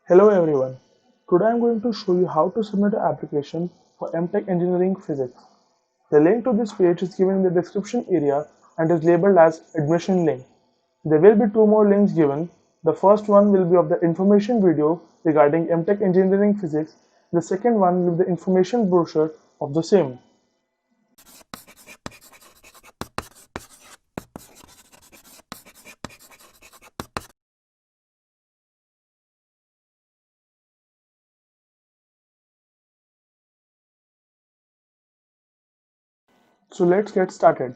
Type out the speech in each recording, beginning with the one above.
Hello everyone. Today I am going to show you how to submit an application for M.Tech Engineering Physics. The link to this page is given in the description area and is labeled as admission link. There will be two more links given. The first one will be of the information video regarding M.Tech Engineering Physics. The second one will be the information brochure of the same. So let's get started.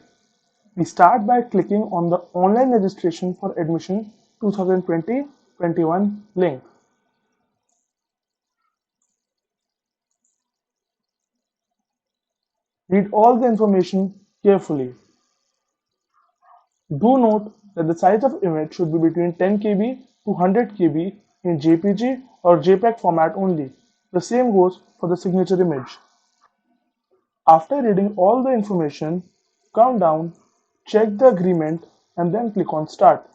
We start by clicking on the online registration for admission 2020-21 link. Read all the information carefully. Do note that the size of image should be between 10 KB to 100 KB in JPG or JPEG format only. The same goes for the signature image. After reading all the information, come down, check the agreement and then click on Start.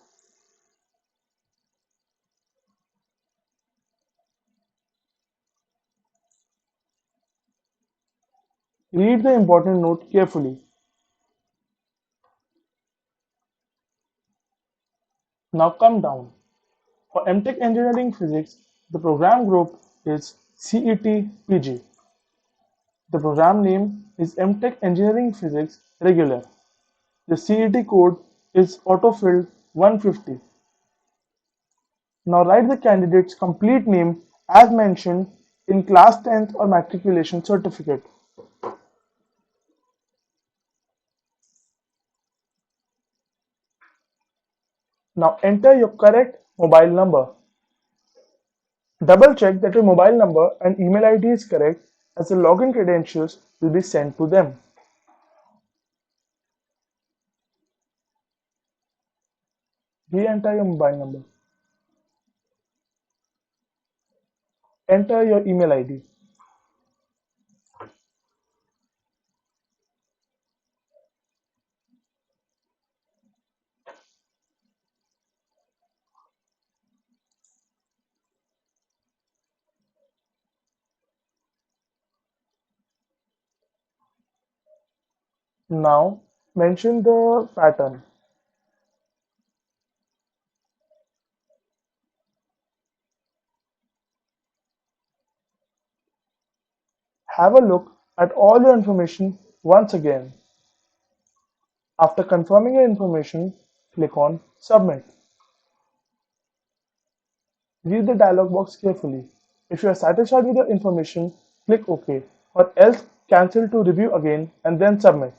Read the important note carefully. Now come down. For M.Tech Engineering Physics, the program group is CET-PG. The program name is M.Tech Engineering Physics Regular. The CET code is autofilled 150. Now write the candidate's complete name as mentioned in class 10th or matriculation certificate. Now enter your correct mobile number. Double check that your mobile number and email ID is correct as the login credentials will be sent to them. Re-enter your mobile number. Enter your email ID. Now mention the pattern. Have a look at all your information once again. After confirming your information, click on Submit. Read the dialog box carefully. If you are satisfied with the information, click OK or else cancel to review again and then submit.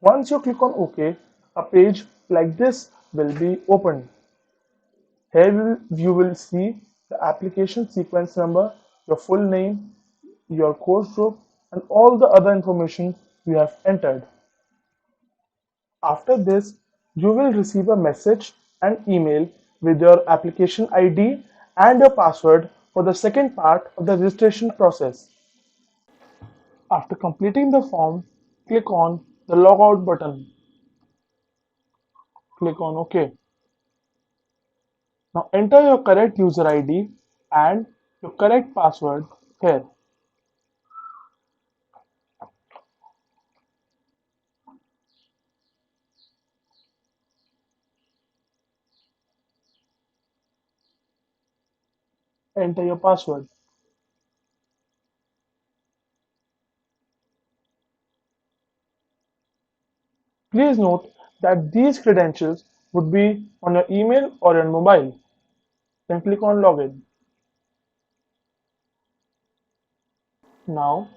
Once you click on OK, a page like this will be opened. Here you will see the application sequence number, your full name, your course group and all the other information you have entered. After this, you will receive a message and email with your application ID and your password for the second part of the registration process. After completing the form, click on the logout button. Click on OK. Now enter your correct user ID and your correct password here. Enter your password. Please note that these credentials would be on your email or your mobile. Then click on Login. Now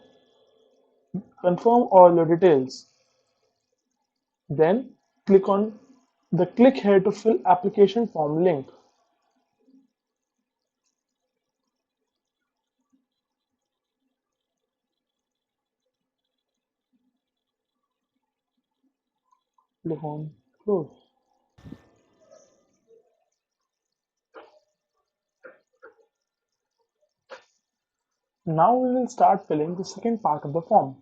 confirm all your details. Then click on the click here to fill application form link. Click on close. Now we will start filling the second part of the form.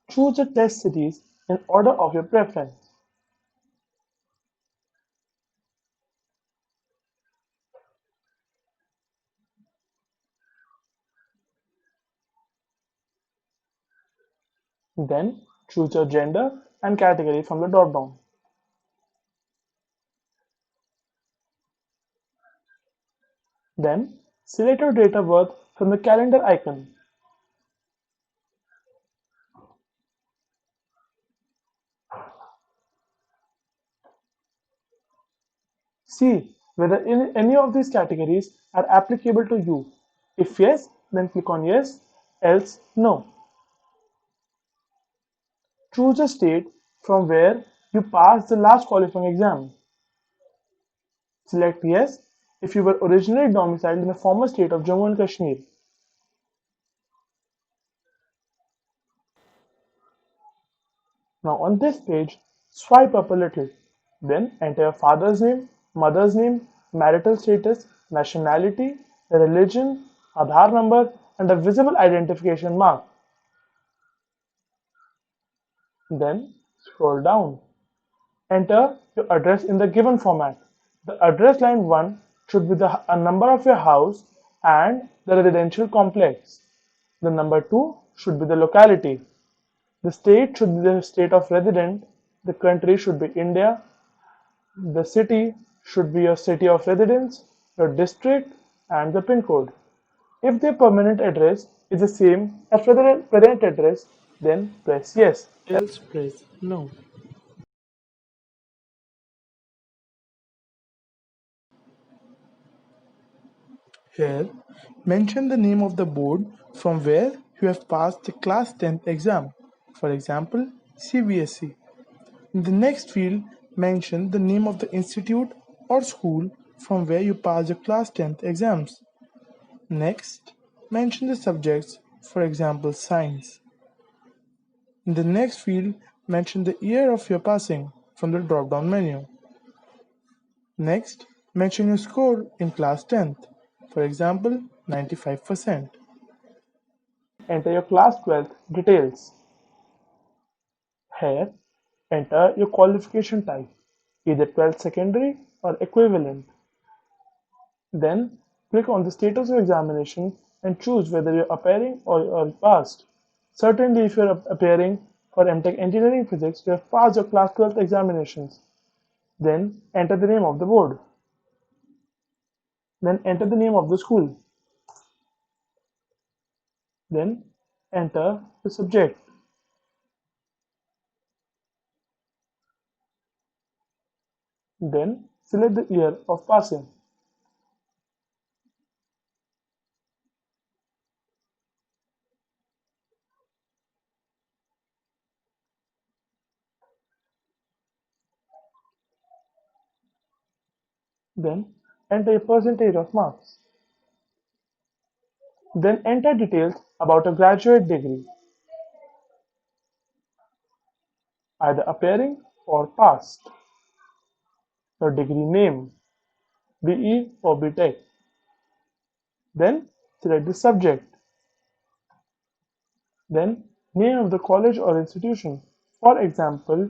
Choose the test cities in order of your preference. Then choose your gender and category from the drop-down. Then select your date of birth from the calendar icon. See whether any of these categories are applicable to you. If yes, then click on yes, else no. Choose a state from where you passed the last qualifying exam. Select yes if you were originally domiciled in the former state of Jammu and Kashmir. Now on this page, swipe up a little. Then enter your father's name, mother's name, marital status, nationality, religion, Aadhaar number, and a visible identification mark. Then scroll down. Enter your address in the given format. The address line 1 should be a number of your house and the residential complex. The number 2 should be the locality. The state should be the state of resident. The country should be India. The city should be your city of residence, your district, and the pin code. If the permanent address is the same as present address, then press yes, else press no. Here, mention the name of the board from where you have passed the class 10th exam. For example, CBSE. In the next field, mention the name of the institute or school from where you passed your class 10th exams. Next, mention the subjects, for example, science. In the next field, mention the year of your passing from the drop-down menu. Next, mention your score in class 10th, for example, 95%. Enter your class 12th details. Here, enter your qualification type, either 12th secondary or equivalent. Then, click on the status of examination and choose whether you're appearing or you're passed. Certainly, if you're appearing for M.Tech Engineering Physics, you have passed your class 12th examinations. Then, enter the name of the board. Then, enter the name of the school. Then, enter the subject. Then, select the year of passing. Then, enter a percentage of marks. Then, enter details about a graduate degree, either appearing or passed. Your degree name, BE or B.Tech. Then, select the subject. Then, name of the college or institution, for example,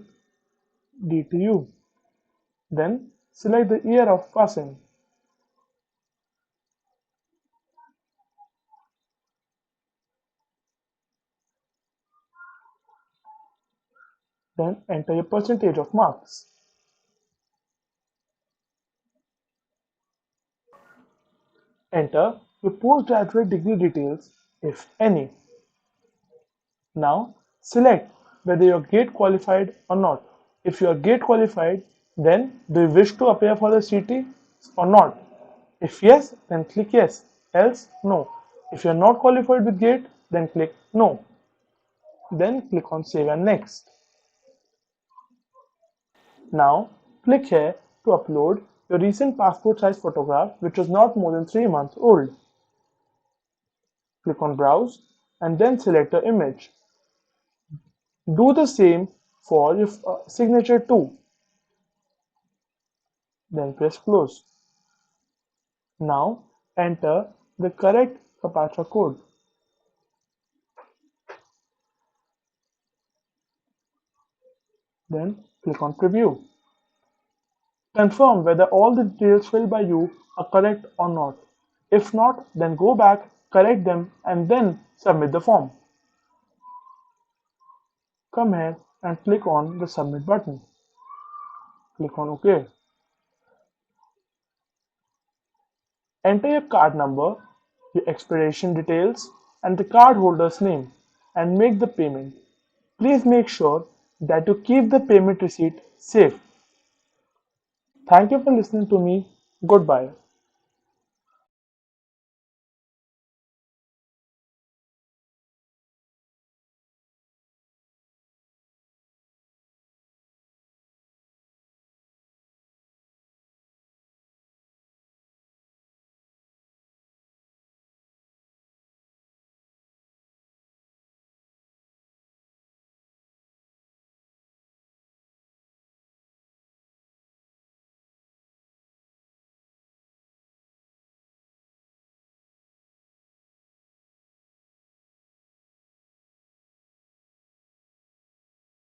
DTU. Then, select the year of passing. Then, enter your percentage of marks. Enter your postgraduate degree details, if any. Now, select whether you are GATE qualified or not. If you are GATE qualified, then do you wish to appear for the CT or not? If yes, then click yes, else no. If you are not qualified with GATE, then click no. Then click on Save and Next. Now, click here to upload your recent passport size photograph which is not more than 3 months old. Click on Browse and then select your image. Do the same for your signature too. Then press Close. Now enter the correct CAPTCHA code. Then click on Preview. Confirm whether all the details filled by you are correct or not. If not, then go back, correct them, and then submit the form. come here and click on the submit button. Click on OK. Enter your card number, your expiration details, and the cardholder's name and make the payment. Please make sure that you keep the payment receipt safe. Thank you for listening to me. Goodbye.